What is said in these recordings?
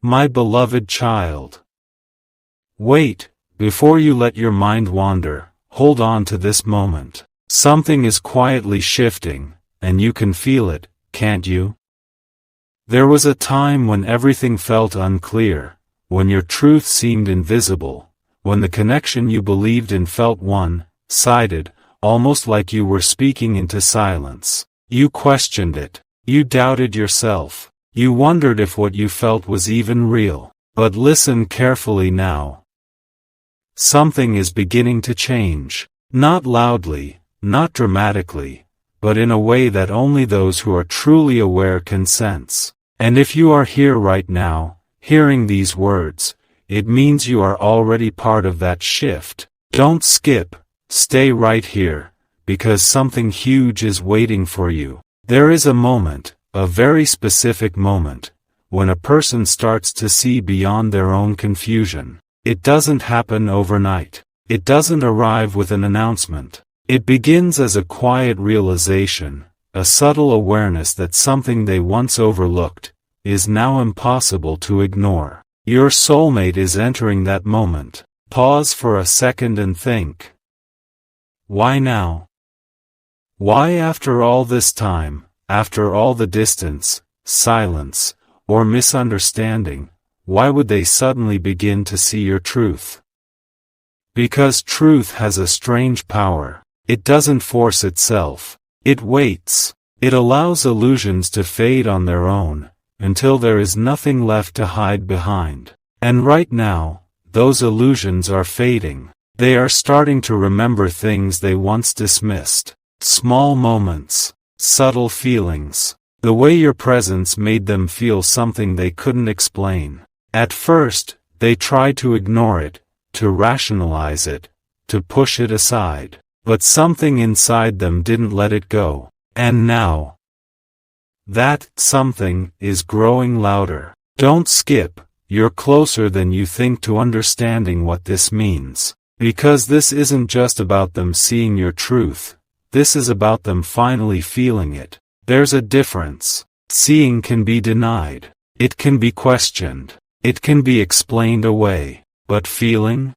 My beloved child. Wait, before you let your mind wander, hold on to this moment. Something is quietly shifting, and you can feel it, can't you? There was a time when everything felt unclear, when your truth seemed invisible, when the connection you believed in felt one-sided, almost like you were speaking into silence. You questioned it. You doubted yourself. You wondered if what you felt was even real. But listen carefully now. Something is beginning to change. Not loudly, not dramatically, but in a way that only those who are truly aware can sense. And if you are here right now, hearing these words, it means you are already part of that shift. Don't skip, stay right here, because something huge is waiting for you. There is a moment, a very specific moment, when a person starts to see beyond their own confusion. It doesn't happen overnight. It doesn't arrive with an announcement. It begins as a quiet realization, a subtle awareness that something they once overlooked is now impossible to ignore. Your soulmate is entering that moment. Pause for a second and think. Why now? Why after all this time, after all the distance, silence, or misunderstanding, why would they suddenly begin to see your truth? Because truth has a strange power. It doesn't force itself. It waits. It allows illusions to fade on their own, until there is nothing left to hide behind. And right now, those illusions are fading. They are starting to remember things they once dismissed. Small moments, subtle feelings, the way your presence made them feel something they couldn't explain. At first, they tried to ignore it, to rationalize it, to push it aside. But something inside them didn't let it go. And now, that something is growing louder. Don't skip, you're closer than you think to understanding what this means. Because this isn't just about them seeing your truth. This is about them finally feeling it. There's a difference. Seeing can be denied. It can be questioned. It can be explained away. But feeling?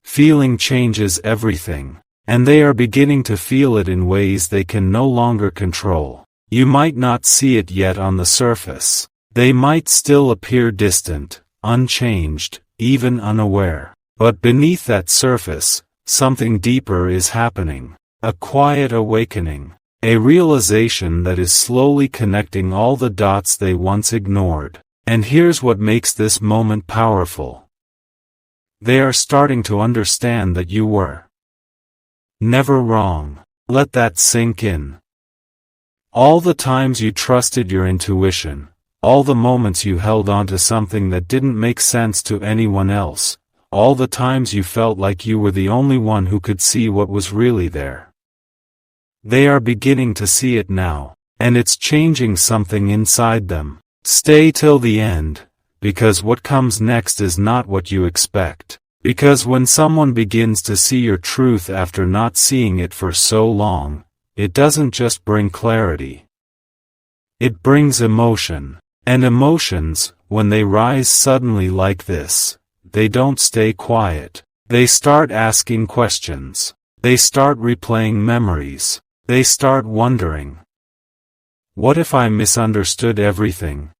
Feeling changes everything. And they are beginning to feel it in ways they can no longer control. You might not see it yet on the surface. They might still appear distant, unchanged, even unaware. But beneath that surface, something deeper is happening. A quiet awakening. A realization that is slowly connecting all the dots they once ignored. And here's what makes this moment powerful. They are starting to understand that you were never wrong. Let that sink in. All the times you trusted your intuition, all the moments you held on to something that didn't make sense to anyone else, all the times you felt like you were the only one who could see what was really there. They are beginning to see it now, and it's changing something inside them. Stay till the end, because what comes next is not what you expect. Because when someone begins to see your truth after not seeing it for so long, it doesn't just bring clarity. It brings emotion. And emotions, when they rise suddenly like this, they don't stay quiet. They start asking questions. They start replaying memories. They start wondering. What if I misunderstood everything?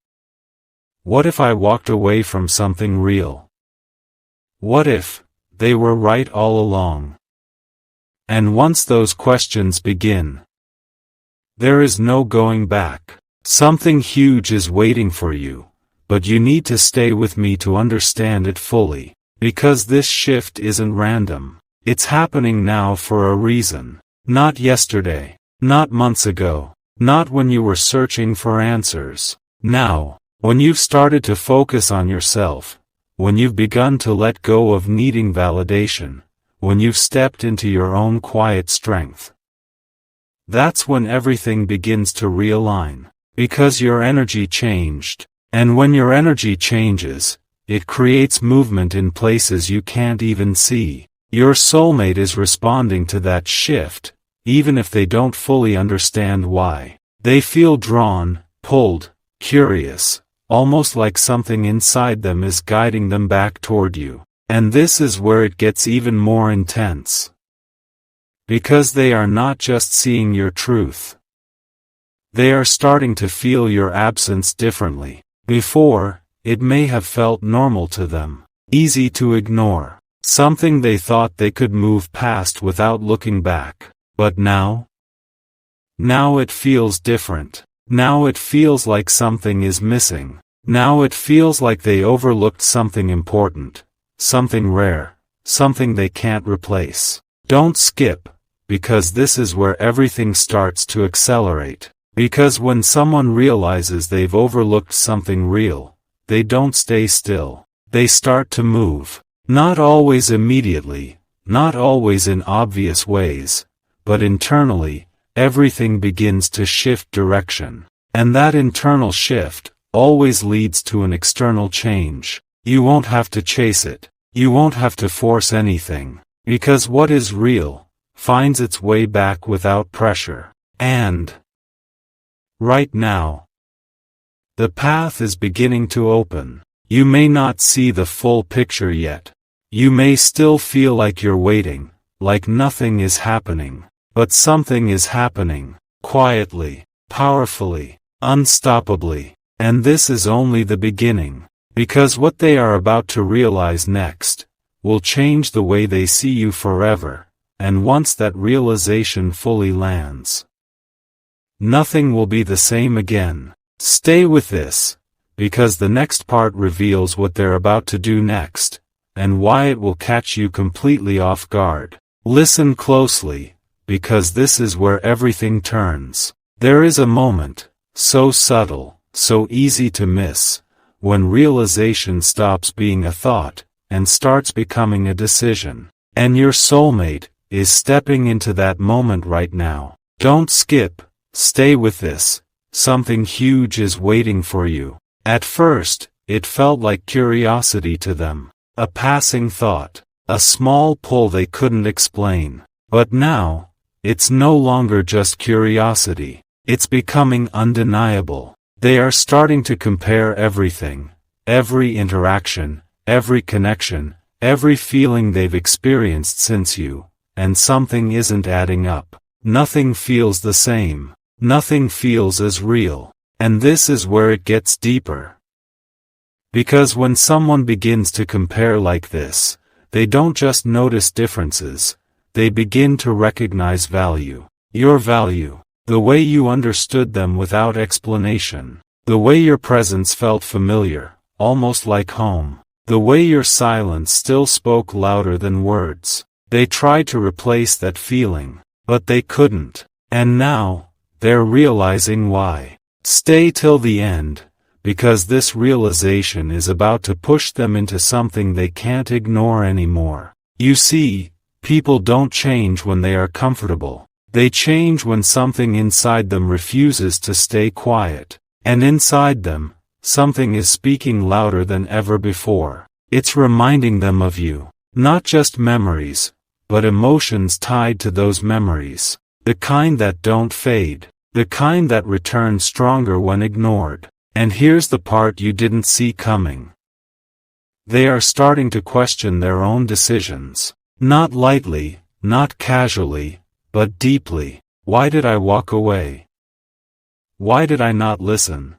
What if I walked away from something real? What if they were right all along? And once those questions begin, there is no going back. Something huge is waiting for you, but you need to stay with me to understand it fully. Because this shift isn't random. It's happening now for a reason. Not yesterday. Not months ago. Not when you were searching for answers. Now, when you've started to focus on yourself. When you've begun to let go of needing validation. When you've stepped into your own quiet strength. That's when everything begins to realign. Because your energy changed. And when your energy changes, it creates movement in places you can't even see. Your soulmate is responding to that shift, even if they don't fully understand why. They feel drawn, pulled, curious, almost like something inside them is guiding them back toward you. And this is where it gets even more intense. Because they are not just seeing your truth. They are starting to feel your absence differently. Before, it may have felt normal to them, easy to ignore, something they thought they could move past without looking back. But now? Now it feels different. Now it feels like something is missing. Now it feels like they overlooked something important, something rare, something they can't replace. Don't skip, because this is where everything starts to accelerate. Because when someone realizes they've overlooked something real, they don't stay still. They start to move. Not always immediately, not always in obvious ways, but internally, everything begins to shift direction. And that internal shift always leads to an external change. You won't have to chase it. You won't have to force anything. Because what is real finds its way back without pressure. And right now, the path is beginning to open. You may not see the full picture yet. You may still feel like you're waiting, like nothing is happening. But something is happening, quietly, powerfully, unstoppably. And this is only the beginning. Because what they are about to realize next will change the way they see you forever. And once that realization fully lands, nothing will be the same again. Stay with this, because the next part reveals what they're about to do next, and why it will catch you completely off guard. Listen closely, because this is where everything turns. There is a moment, so subtle, so easy to miss, when realization stops being a thought, and starts becoming a decision. And your soulmate is stepping into that moment right now. Don't skip, stay with this. Something huge is waiting for you. At first, it felt like curiosity to them. A passing thought. A small pull they couldn't explain. But now, it's no longer just curiosity. It's becoming undeniable. They are starting to compare everything. Every interaction, every connection, every feeling they've experienced since you. And something isn't adding up. Nothing feels the same. Nothing feels as real. And this is where it gets deeper. Because when someone begins to compare like this, they don't just notice differences, they begin to recognize value. Your value. The way you understood them without explanation. The way your presence felt familiar, almost like home. The way your silence still spoke louder than words. They tried to replace that feeling, but they couldn't. And now, they're realizing why. Stay till the end, because this realization is about to push them into something they can't ignore anymore. You see, people don't change when they are comfortable. They change when something inside them refuses to stay quiet. And inside them, something is speaking louder than ever before. It's reminding them of you. Not just memories, but emotions tied to those memories. The kind that don't fade. The kind that return stronger when ignored. And here's the part you didn't see coming. They are starting to question their own decisions. Not lightly, not casually, but deeply. Why did I walk away? Why did I not listen?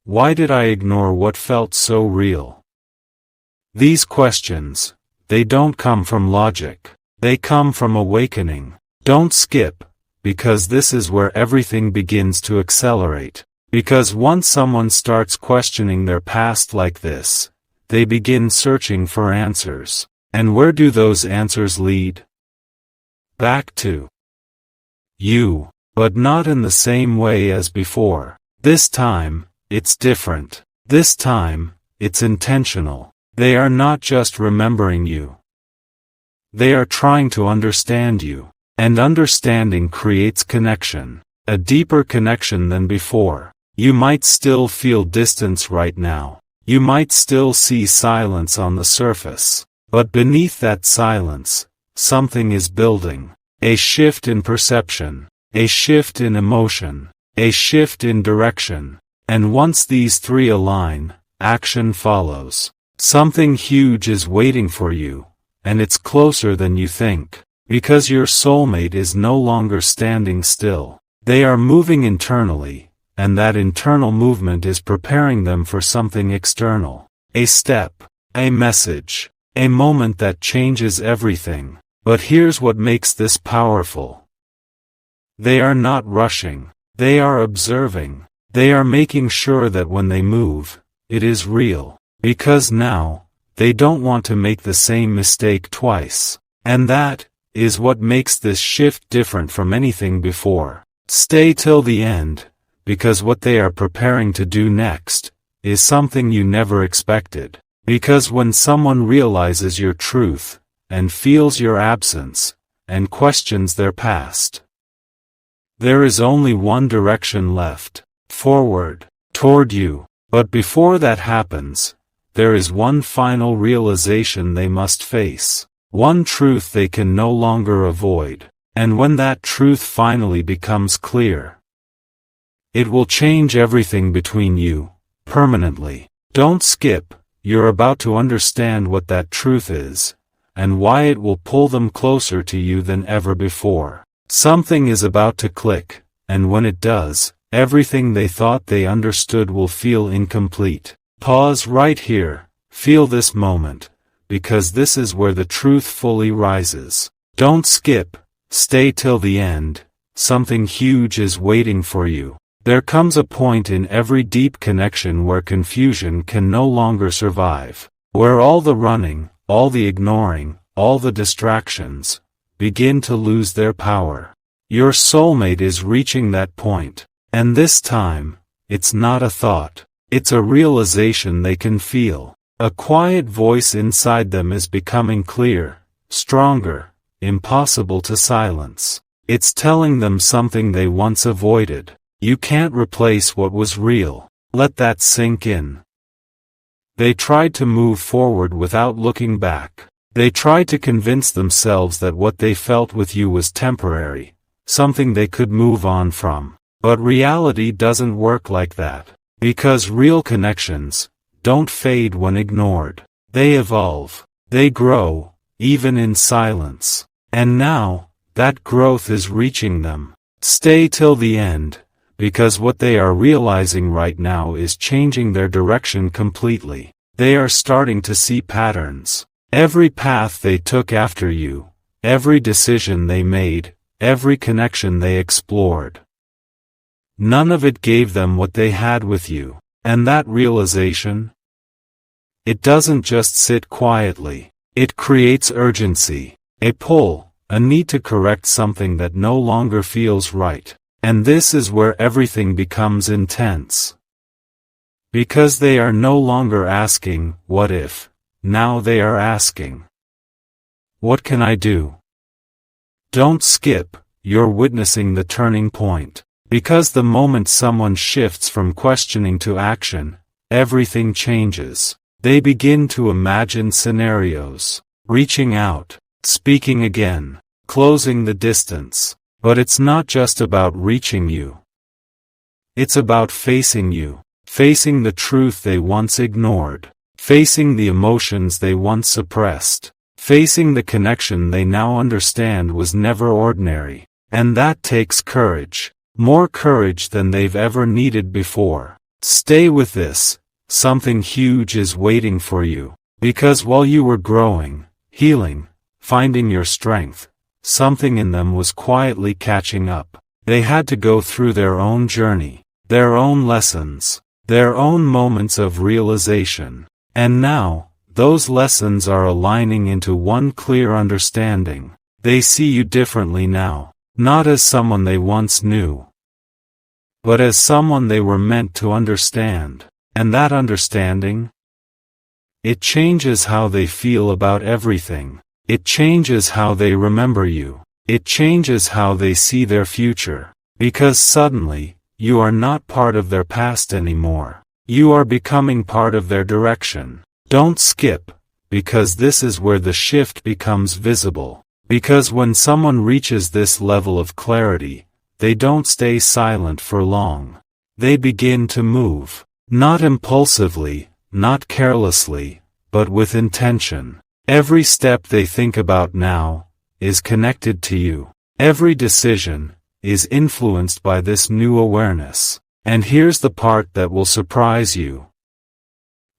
Why did I ignore what felt so real? These questions, they don't come from logic. They come from awakening. Don't skip, because this is where everything begins to accelerate. Because once someone starts questioning their past like this, they begin searching for answers. And where do those answers lead? Back to you, but not in the same way as before. This time, it's different. This time, it's intentional. They are not just remembering you. They are trying to understand you. And understanding creates connection. A deeper connection than before. You might still feel distance right now. You might still see silence on the surface. But beneath that silence, something is building. A shift in perception. A shift in emotion. A shift in direction. And once these three align, action follows. Something huge is waiting for you, and it's closer than you think. Because your soulmate is no longer standing still. They are moving internally, and that internal movement is preparing them for something external. A step, a message, a moment that changes everything. But here's what makes this powerful. They are not rushing. They are observing. They are making sure that when they move, it is real. Because now, they don't want to make the same mistake twice. And that is what makes this shift different from anything before. Stay till the end, because what they are preparing to do next is something you never expected. Because when someone realizes your truth, and feels your absence, and questions their past, there is only one direction left: forward, toward you. But before that happens, there is one final realization they must face. One truth they can no longer avoid. And when that truth finally becomes clear, it will change everything between you, permanently. Don't skip. You're about to understand what that truth is, and why it will pull them closer to you than ever before. Something is about to click, and when it does, everything they thought they understood will feel incomplete. Pause right here, feel this moment, because this is where the truth fully rises. Don't skip, stay till the end. Something huge is waiting for you. There comes a point in every deep connection where confusion can no longer survive, where all the running, all the ignoring, all the distractions, begin to lose their power. Your soulmate is reaching that point, and this time, it's not a thought, it's a realization they can feel. A quiet voice inside them is becoming clear, stronger, impossible to silence. It's telling them something they once avoided. You can't replace what was real. Let that sink in. They tried to move forward without looking back. They tried to convince themselves that what they felt with you was temporary, something they could move on from. But reality doesn't work like that. Because real connections don't fade when ignored. They evolve. They grow, even in silence. And now, that growth is reaching them. Stay till the end, because what they are realizing right now is changing their direction completely. They are starting to see patterns. Every path they took after you, every decision they made, every connection they explored, none of it gave them what they had with you. And that realization? It doesn't just sit quietly. It creates urgency, a pull, a need to correct something that no longer feels right. And this is where everything becomes intense. Because they are no longer asking, what if? Now they are asking, what can I do? Don't skip, you're witnessing the turning point. Because the moment someone shifts from questioning to action, everything changes. They begin to imagine scenarios, reaching out, speaking again, closing the distance. But it's not just about reaching you. It's about facing you, facing the truth they once ignored, facing the emotions they once suppressed, facing the connection they now understand was never ordinary. And that takes courage. More courage than they've ever needed before. Stay with this. Something huge is waiting for you. Because while you were growing, healing, finding your strength, something in them was quietly catching up. They had to go through their own journey, their own lessons, their own moments of realization. And now, those lessons are aligning into one clear understanding. They see you differently now. Not as someone they once knew, but as someone they were meant to understand. And that understanding? It changes how they feel about everything. It changes how they remember you. It changes how they see their future. Because suddenly, you are not part of their past anymore. You are becoming part of their direction. Don't skip, because this is where the shift becomes visible. Because when someone reaches this level of clarity, they don't stay silent for long. They begin to move. Not impulsively, not carelessly, but with intention. Every step they think about now is connected to you. Every decision is influenced by this new awareness. And here's the part that will surprise you.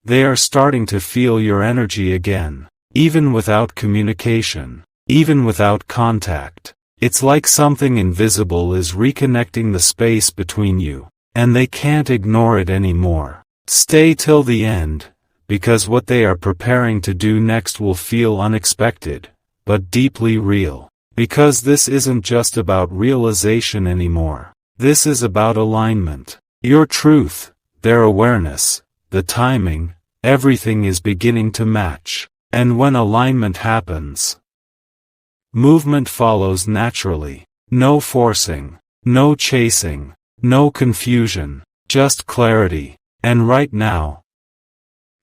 They are starting to feel your energy again, even without communication, even without contact. It's like something invisible is reconnecting the space between you, and they can't ignore it anymore. Stay till the end, because what they are preparing to do next will feel unexpected, but deeply real. Because this isn't just about realization anymore. This is about alignment. Your truth, their awareness, the timing, everything is beginning to match. And when alignment happens, movement follows naturally. No forcing, no chasing, no confusion, just clarity. And right now,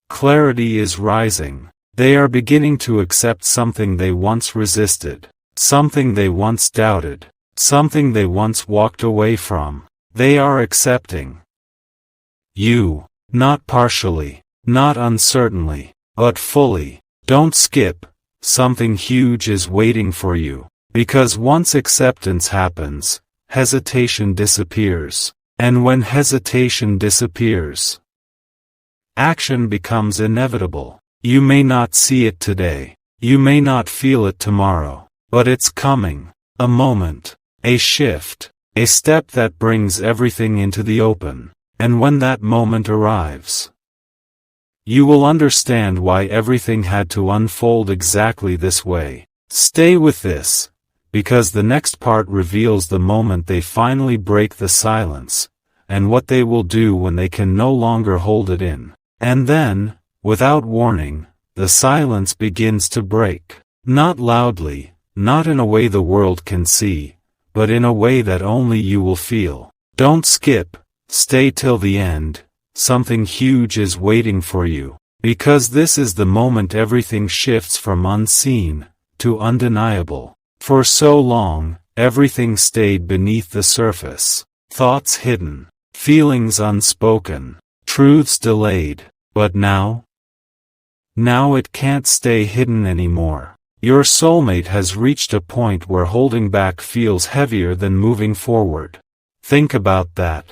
clarity is rising. They are beginning to accept something they once resisted, something they once doubted, something they once walked away from. They are accepting you, not partially, not uncertainly, but fully. Don't skip. Something huge is waiting for you. Because once acceptance happens, hesitation disappears. And when hesitation disappears, action becomes inevitable. You may not see it today. You may not feel it tomorrow. But it's coming. A moment. A shift. A step that brings everything into the open. And when that moment arrives, you will understand why everything had to unfold exactly this way. Stay with this, because the next part reveals the moment they finally break the silence, and what they will do when they can no longer hold it in. And then, without warning, the silence begins to break. Not loudly, not in a way the world can see, but in a way that only you will feel. Don't skip, stay till the end. Something huge is waiting for you, because this is the moment everything shifts from unseen to undeniable. For so long, everything stayed beneath the surface. Thoughts hidden, feelings unspoken, truths delayed. But now it can't stay hidden anymore. Your soulmate has reached a point where holding back feels heavier than moving forward. Think about that.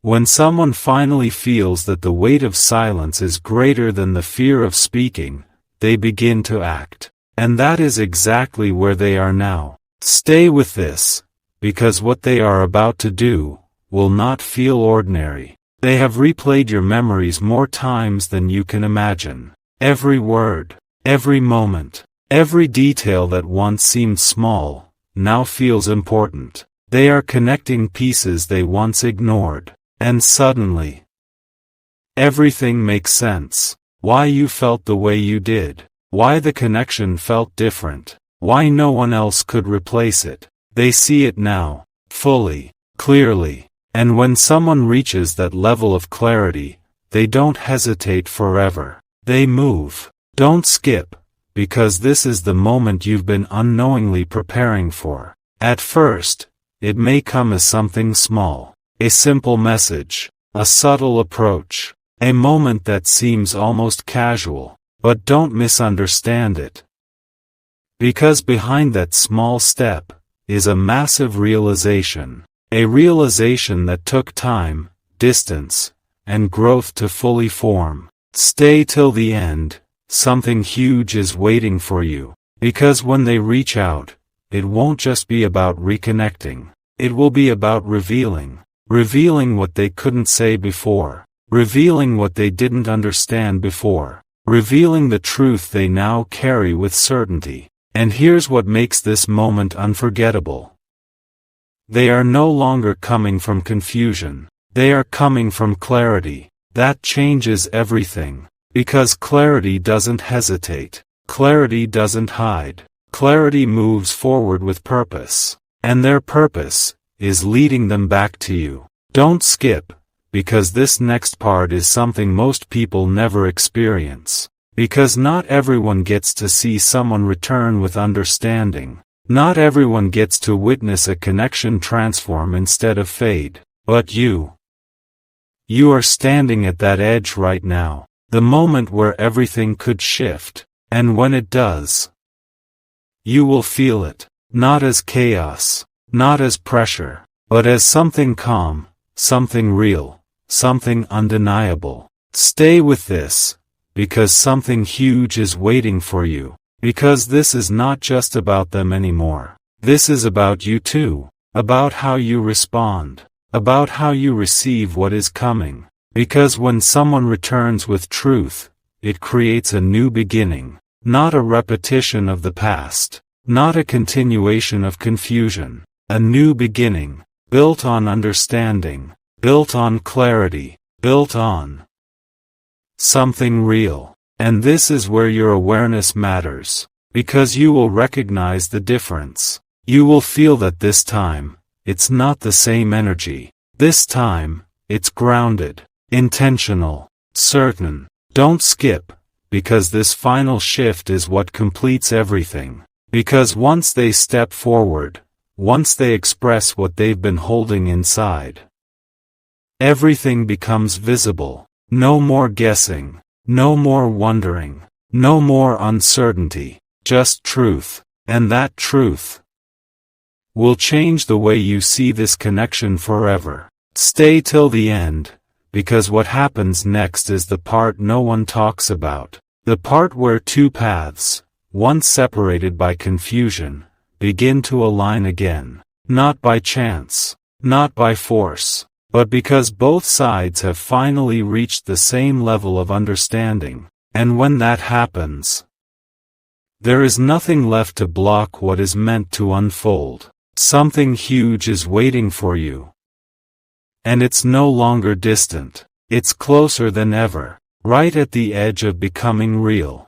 When someone finally feels that the weight of silence is greater than the fear of speaking, they begin to act. And that is exactly where they are now. Stay with this, because what they are about to do will not feel ordinary. They have replayed your memories more times than you can imagine. Every word, every moment, every detail that once seemed small, now feels important. They are connecting pieces they once ignored. And suddenly, everything makes sense. Why you felt the way you did. Why the connection felt different. Why no one else could replace it. They see it now, fully, clearly. And when someone reaches that level of clarity, they don't hesitate forever. They move. Don't skip, because this is the moment you've been unknowingly preparing for. At first, it may come as something small. A simple message, a subtle approach, a moment that seems almost casual, but don't misunderstand it. Because behind that small step is a massive realization, a realization that took time, distance, and growth to fully form. Stay till the end, something huge is waiting for you, because when they reach out, it won't just be about reconnecting, it will be about revealing what they couldn't say before, revealing what they didn't understand before, revealing the truth they now carry with certainty. And here's what makes this moment unforgettable. They are no longer coming from confusion, they are coming from clarity. That changes everything, because clarity doesn't hesitate, clarity doesn't hide, clarity moves forward with purpose, and their purpose is leading them back to you. Don't skip, because this next part is something most people never experience. Because not everyone gets to see someone return with understanding. Not everyone gets to witness a connection transform instead of fade. But you, You are standing at that edge right now, the moment where everything could shift, and when it does, you will feel it, not as chaos, not as pressure, but as something calm, something real, something undeniable. Stay with this, because something huge is waiting for you, because this is not just about them anymore. This is about you too, about how you respond, about how you receive what is coming, because when someone returns with truth, it creates a new beginning, not a repetition of the past, not a continuation of confusion, a new beginning, built on understanding, built on clarity, built on something real. And this is where your awareness matters, because you will recognize the difference. You will feel that this time, it's not the same energy. This time, it's grounded, intentional, certain. Don't skip, because this final shift is what completes everything. Because once they step forward, once they express what they've been holding inside, everything becomes visible. No more guessing, no more wondering, no more uncertainty, just truth, and that truth will change the way you see this connection forever. Stay till the end, because what happens next is the part no one talks about. The part where two paths, once separated by confusion, begin to align again. Not by chance, not by force, but because both sides have finally reached the same level of understanding. And when that happens, there is nothing left to block what is meant to unfold. Something huge is waiting for you. And it's no longer distant. It's closer than ever, right at the edge of becoming real.